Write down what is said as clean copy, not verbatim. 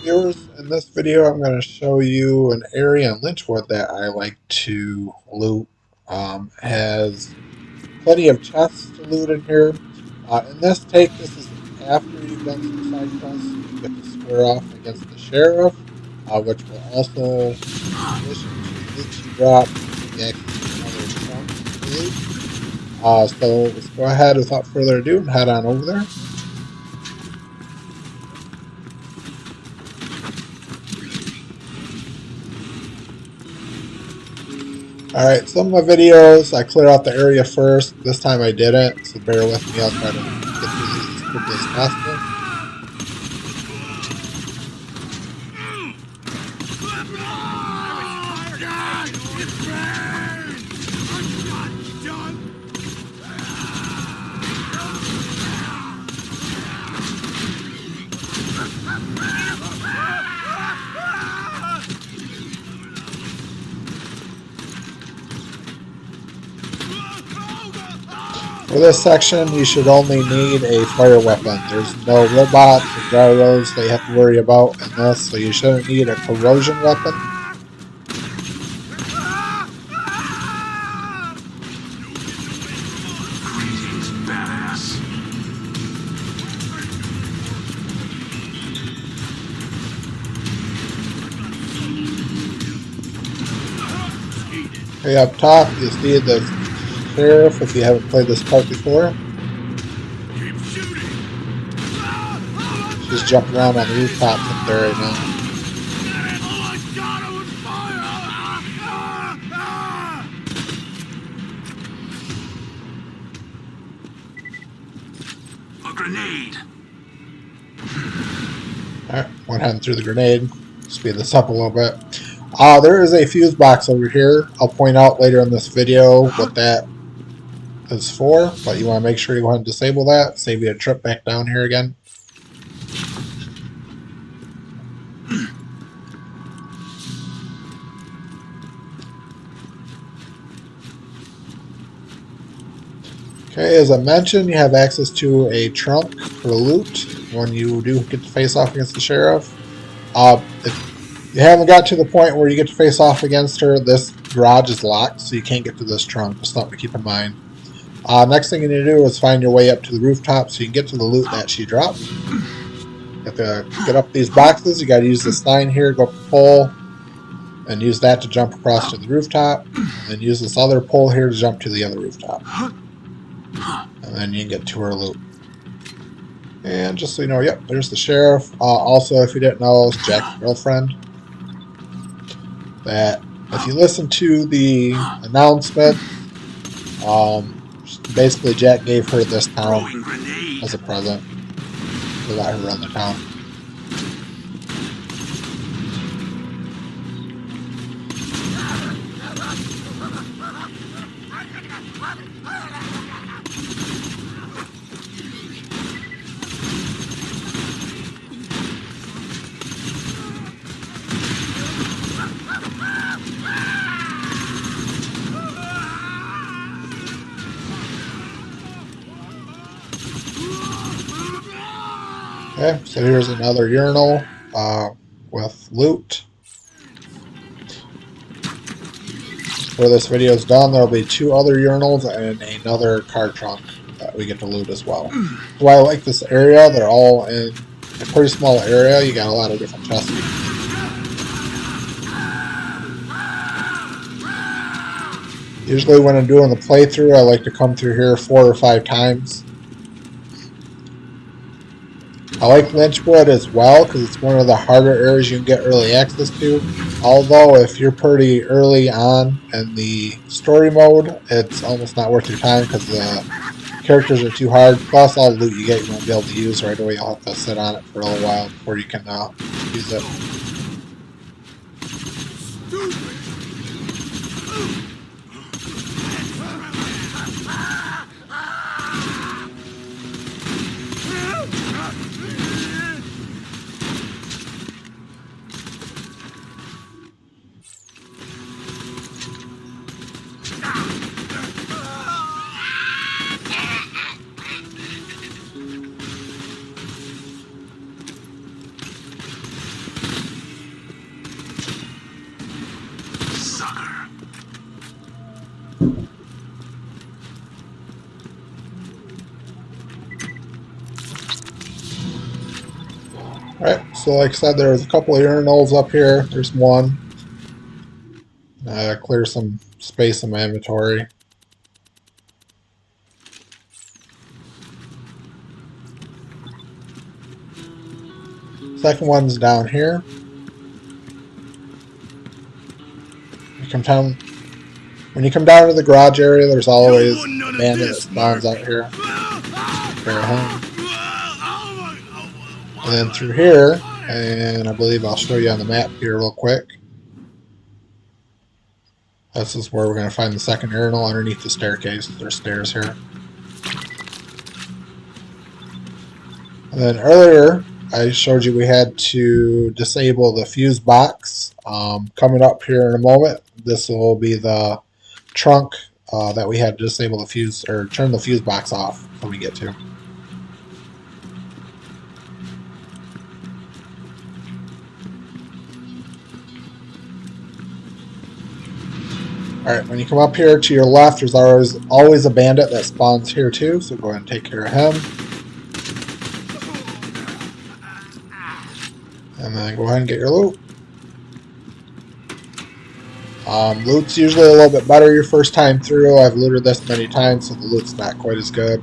viewers, in this video I'm going to show you an area in Lynchwood that I like to loot. Has plenty of chests to loot in here. In this take, this is after you've done some side quests, so you get to square off against the sheriff, which will also, in addition to the loot she dropped, give you access to another trunk to loot. So let's go ahead without further ado and head on over there. Alright, some of my videos, I clear out the area first. This time I didn't, so bear with me. I'll try to get through these as quickly as possible. For this section, you should only need a fire weapon. There's no robots or gyros that you have to worry about in this, so you shouldn't need a corrosion weapon. Okay, up top, you see the sheriff if you haven't played this part before. She's jumping around on the rooftops up there right now. A grenade. Alright, went ahead and threw the grenade. Speed this up a little bit. There is a fuse box over here. I'll point out later in this video what that is for, but you want to make sure you go ahead and disable that. Save you a trip back down here again. Okay, as I mentioned, you have access to a trunk for loot when you do get to face off against the sheriff. If you haven't got to the point where you get to face off against her, this garage is locked, so you can't get to this trunk. Just something to keep in mind. Next thing you need to do is find your way up to the rooftop so you can get to the loot that she dropped. You have to get up these boxes. You got to use this sign here, go up the pole, and use that to jump across to the rooftop. And then use this other pole here to jump to the other rooftop. And then you can get to her loot. And just so you know, yep, there's the sheriff. Also, if you didn't know, it's Jack's girlfriend. That if you listen to the announcement, basically Jack gave her this town as a present to let her run the town. Okay, so here's another urinal with loot. Where this video is done, there will be 2 other urinals and another car trunk that we get to loot as well. That's why I like this area. They're all in a pretty small area. You got a lot of different chests. Usually when I'm doing the playthrough, I like to come through here 4 or 5 times. I like Lynchwood as well because it's one of the harder areas you can get early access to. Although if you're pretty early on in the story mode, it's almost not worth your time because the characters are too hard. Plus all the loot you get you won't be able to use right away. You'll have to sit on it for a little while before you can use it. Alright, so like I said, there's a couple of urinals up here. There's one. Clear some space in my inventory. Second one's down here. When you come down to the garage area, there's always a bandit that spawns out here. And then through here, and I believe I'll show you on the map here real quick. This is where we're going to find the second urinal underneath the staircase. There's stairs here. And then earlier, I showed you we had to disable the fuse box. Coming up here in a moment, this will be the trunk that we had to disable the fuse, or turn the fuse box off when we get to. Alright, when you come up here to your left, there's always a bandit that spawns here too, so go ahead and take care of him. And then go ahead and get your loot. Loot's usually a little bit better your first time through. I've looted this many times, so the loot's not quite as good.